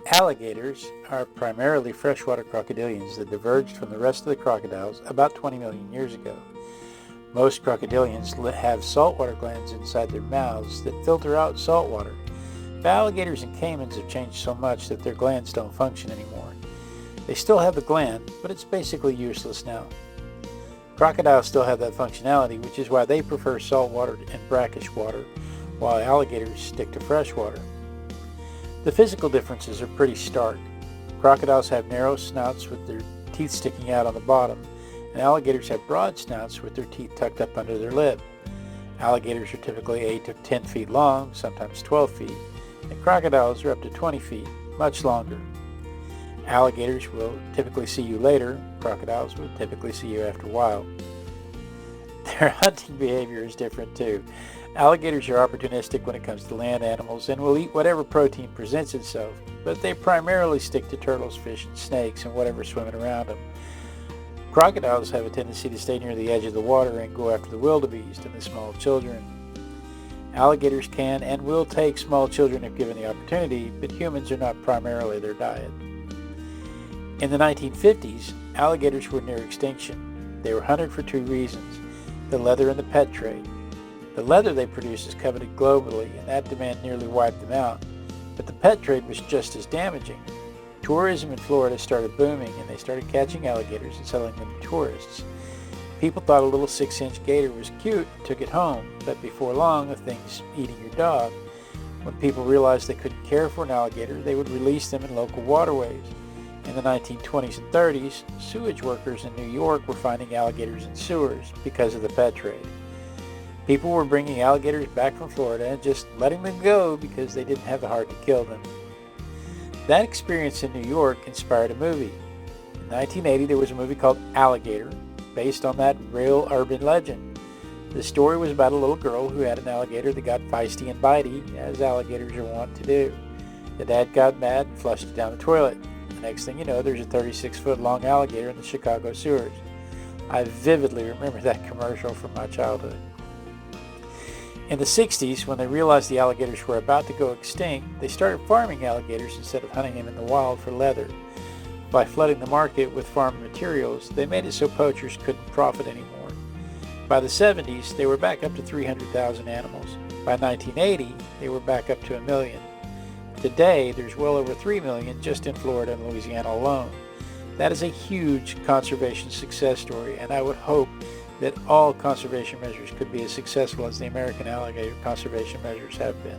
Alligators are primarily freshwater crocodilians that diverged from the rest of the crocodiles about 20 million years ago. Most crocodilians have saltwater glands inside their mouths that filter out salt water. But alligators and caimans have changed so much that their glands don't function anymore. They still have the gland, but it's basically useless now. Crocodiles still have that functionality, which is why they prefer saltwater and brackish water, while alligators stick to freshwater. The physical differences are pretty stark. Crocodiles have narrow snouts with their teeth sticking out on the bottom, and alligators have broad snouts with their teeth tucked up under their lip. Alligators are typically 8 to 10 feet long, sometimes 12 feet, and crocodiles are up to 20 feet, much longer. Alligators will typically see you later. Crocodiles will typically see you after a while. Their hunting behavior is different too. Alligators are opportunistic when it comes to land animals and will eat whatever protein presents itself, but they primarily stick to turtles, fish, and snakes and whatever's swimming around them. Crocodiles have a tendency to stay near the edge of the water and go after the wildebeest and the small children. Alligators can and will take small children if given the opportunity, but humans are not primarily their diet. In the 1950s, alligators were near extinction. They were hunted for two reasons: the leather and the pet trade. The leather they produced is coveted globally, and that demand nearly wiped them out. But the pet trade was just as damaging. Tourism in Florida started booming, and they started catching alligators and selling them to tourists. People thought a little 6-inch gator was cute and took it home, but before long, the thing's eating your dog. When people realized they couldn't care for an alligator, they would release them in local waterways. In the 1920s and 30s, sewage workers in New York were finding alligators in sewers because of the pet trade. People were bringing alligators back from Florida and just letting them go because they didn't have the heart to kill them. That experience in New York inspired a movie. In 1980, there was a movie called Alligator, based on that real urban legend. The story was about a little girl who had an alligator that got feisty and bitey, as alligators are wont to do. The dad got mad and flushed it down the toilet. The next thing you know, there's a 36-foot-long alligator in the Chicago sewers. I vividly remember that commercial from my childhood. In the 60s, when they realized the alligators were about to go extinct, they started farming alligators instead of hunting them in the wild for leather. By flooding the market with farm materials, they made it so poachers couldn't profit anymore. By the 70s, they were back up to 300,000 animals. By 1980, they were back up to 1 million. Today, there's well over 3 million just in Florida and Louisiana alone. That is a huge conservation success story, and I would hope that all conservation measures could be as successful as the American alligator conservation measures have been.